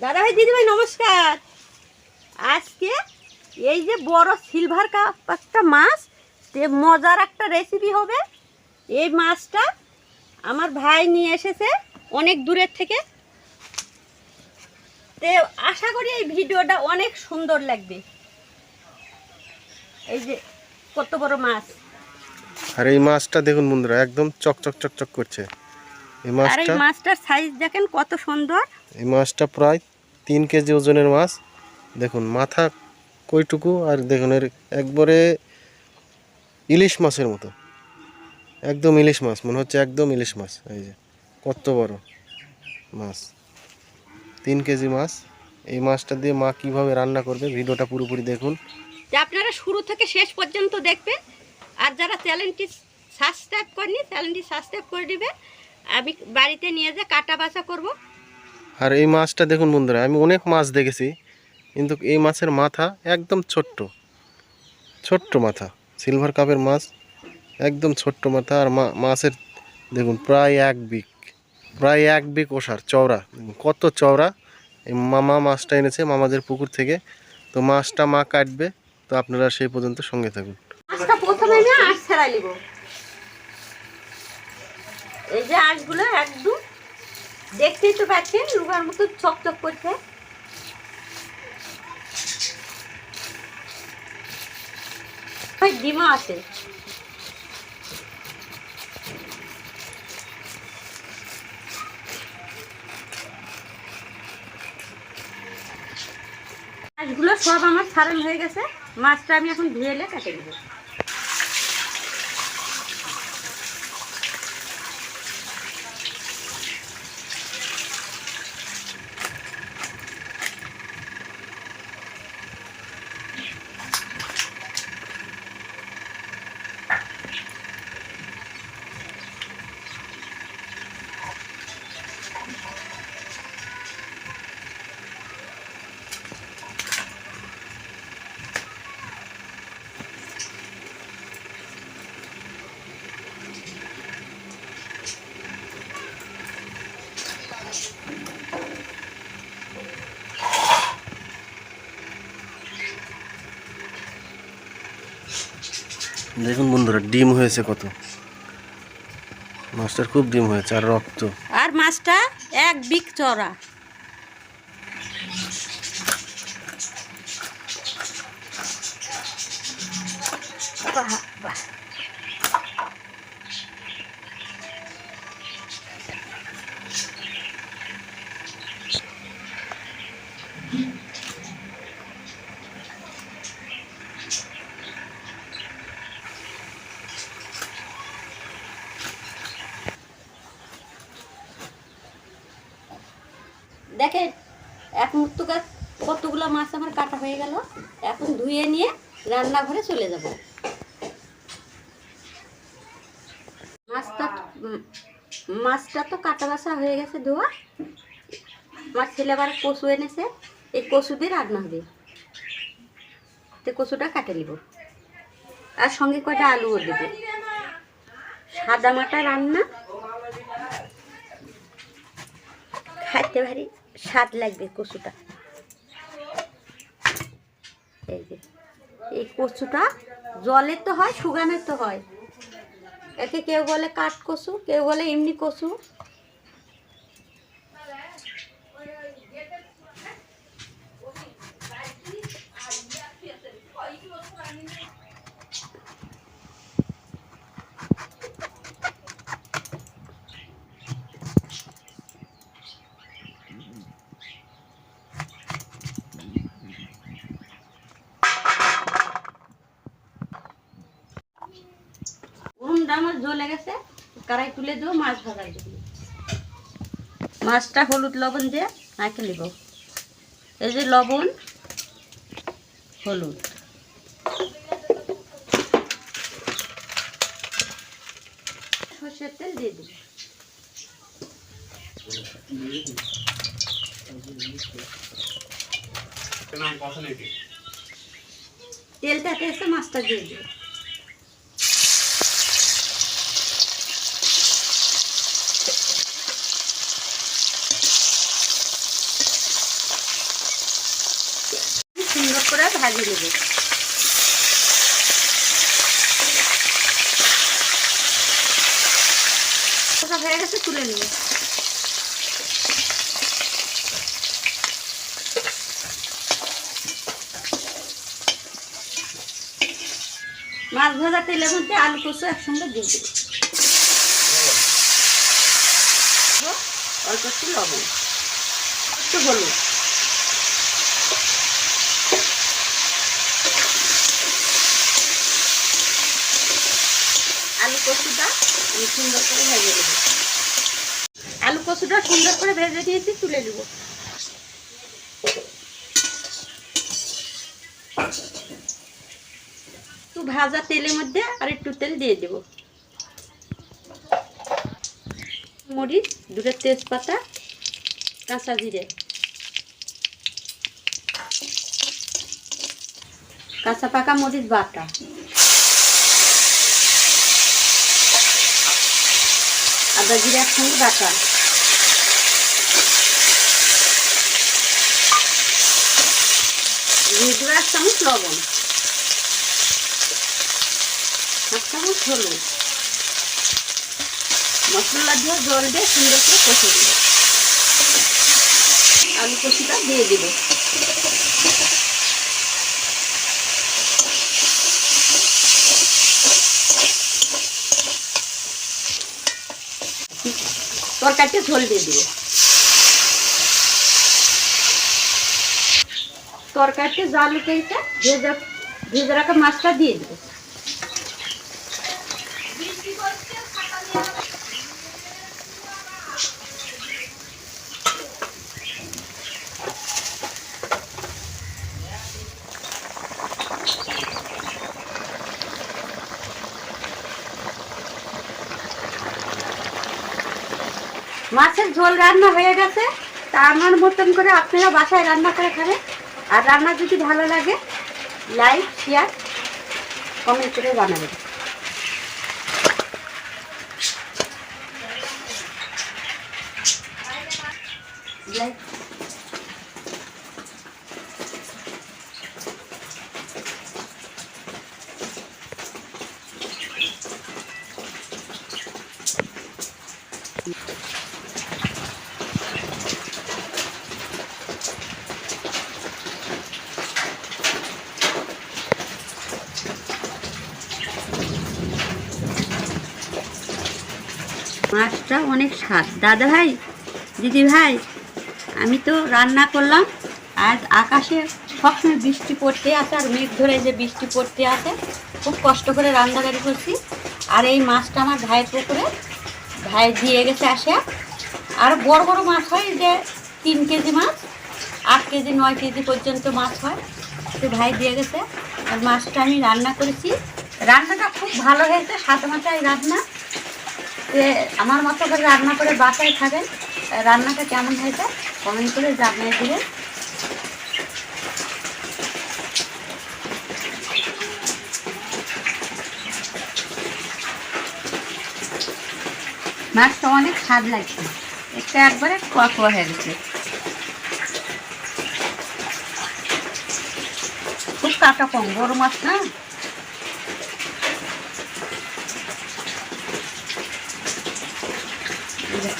দাদা ভাই দিদি ভাই নমস্কার। আজকে এই যে বড় সিলভার কাপ একটা মাছ, তে মজার একটা রেসিপি হবে। এই মাছটা আমার ভাই নিয়ে এসেছে অনেক দূরের থেকে, তে আশা করি এই ভিডিওটা অনেক সুন্দর লাগবে। এই যে কত বড় মাছ, আর এই মাছটা দেখুন বন্ধুরা, একদম চকচক চকচক করছে। এই আর এই মাছটার সাইজ দেখেন কত সুন্দর। এই মাছটা প্রায় 3 কেজি ওজনের মাছ। দেখুন মাথা কইটুকু, আর দেখুন এর একবারে ইলিশ মাছের মতো, একদম ইলিশ মাছ মনে হচ্ছে, একদম ইলিশ মাছ। এই যে কত বড় মাছ, 3 কেজি মাছ। এই মাছটা দিয়ে মা কিভাবে রান্না করবে ভিডিওটা পুরোপুরি দেখুন। যে আপনারা শুরু থেকে শেষ পর্যন্ত দেখবেন, আর যারা চ্যানেলটি সাবস্ক্রাইব করেনি চ্যানেলটি সাবস্ক্রাইব করে দিবেন। আমি বাড়িতে নিয়ে যেয়ে কাটা বাছা করব। আর এই মাছটা দেখুন বন্ধুরা, আমি অনেক মাছ দেখেছি, কিন্তু এই মাছের মাথা একদম ছোট্ট ছোট্ট মাথা। সিলভার কাপের মাছ, একদম ছোট্ট মাথা। আর মাছের দেখুন প্রায় 1 বিঘ ওসার চওড়া, কত চওড়া। এই মামা মাছটা এনেছে মামাদের পুকুর থেকে। তো মাছটা মা কাটবে, তো আপনারা সেই পর্যন্ত সঙ্গে থাকুন। মাছটা প্রথমে আমি আঁশ ছাড়াই নিব। এই যে আঁশগুলো একদম দেখতেই তো পাচ্ছেন, রুগার মতো চকচক করছে। ডিমা আছে, মাছগুলো সব আমার ছাড়ানো হয়ে গেছে। মাছটা আমি এখন ধুয়েলে কেটে দেবো। দেখুন বন্ধুরা, ডিম হয়েছে কত, মাছটার খুব ডিম হয়েছে আর রক্ত। আর মাছটা 1 বিঘ চওড়া। দেখেন এক মুহূর্ত কতগুলো মাছ আমার কাটা হয়ে গেল। এখন ধুয়ে নিয়ে রান্নাঘরে চলে যাব। মাছটা তো কাটা বাছা হয়ে গেছে, ধোয়া। আমার ছেলে আবার কচু এনেছে, এই কচু দিয়ে রান্না হবে। তো কচুটা কাটে নিব, আর সঙ্গে কয়টা আলুও দেব। সাদা মাটা রান্না, খাইতে ভারী স্বাদ লাগবে কচুটা। এই যে এই কচুটা জলের তো হয়, শুকানোর তো হয়। একে কেউ বলে কাঠ কচু, কেউ বলে এমনি কচু। উনুনটা আমার জ্বলে গেছে, কড়াই তুলে দেবো, মাছ ভাজার জন্য। মাছটা হলুদ লবণ দিয়ে মাখে নিব। এই যে লবণ হলুদ, সর্ষের তেল দিয়ে দেব। তেলটা এসে মাছটা দিয়ে দেব। করে ভাজি নেব। হয়ে গেছে, তুলে নেব। মাছ ভাজা তেলের মধ্যে আলু কচু একসঙ্গে দিয়ে দেব। অল্প একটু লবণ, একটু হলুদ, আলু কচুটা আমি সুন্দর করে ভেজে নেব। আলু কচুটা সুন্দর করে ভেজে নিয়েছি, তুলে নেব। একটু ভাজা তেলের মধ্যে আর একটু তেল দিয়ে দেব। মরিচ, দুটো তেজপাতা, কাঁচা জিরে, কাঁচা পাকা মরিচ বাটা, আদা জিরে একসঙ্গে বাটা, দিয়ে দেবো 1 চামচ লবণ, 1 চামচ হলুদ। মশলা দিয়ে জল দিয়ে সুন্দর করে কষে দেব। আলু কষিটা দিয়ে দেব। তরকারিতে ঝোল দিয়ে দেব। তরকারিতে জাল উঠেছে, ভেজে রাখা মাছটা দিয়ে দেব। মাছের ঝোল রান্না হয়ে গেছে। তা আমার মতন করে আপনারা বাসায় রান্না করে খাবেন। আর রান্না যদি ভালো লাগে, লাইক, শেয়ার, কমেন্ট করে জানাবেন। মাছটা অনেক স্বাদ। দাদা ভাই, দিদি ভাই, আমি তো রান্না করলাম। আজ আকাশে সবসময় বৃষ্টি পড়তে আছে, আর মেঘ ধরে যে বৃষ্টি পড়তে আছে, খুব কষ্ট করে রান্নাবাড়ি করছি। আর এই মাছটা আমার ভাইয়ের পুকুরে ভাই দিয়ে গেছে আসে। আর বড় বড় মাছ হয়, যে 3 কেজি মাছ, 8 কেজি 9 কেজি পর্যন্ত মাছ হয়, তো ভাই দিয়ে গেছে। আর মাছটা আমি রান্না করেছি। রান্নাটা খুব ভালো হয়েছে, 7 মাথায় রান্না। আমার মতো করে রান্না করে বাসায় খাবেন। রান্নাটা কেমন হয়েছে কমেন্ট করে জানিয়ে দেবেন। মাছটা অনেক স্বাদ লাগছে, এটা একবারে কুয়া হয়ে গেছে। খুব কাটা কম, বড় মাছ না,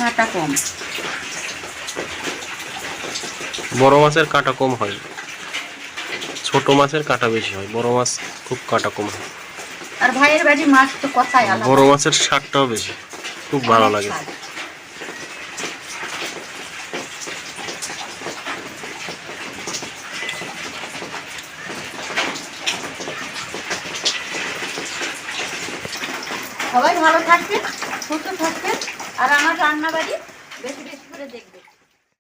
কাটা কম। বড় মাছের কাঁটা কম হয়, ছোট মাছের কাঁটা বেশি হয়, বড় মাছ খুব কাঁটা কম হয়। আর ভাইয়ের বাড়ি মাছ তো কথাই আলাদা, বড় মাছের স্বাদটাও বেশি, খুব ভালো লাগে। সবাই ভালো থাকবেন, সুস্থ থাকবেন। আর আমার রান্নাবাড়ি বেশি বেশি করে দেখবেন।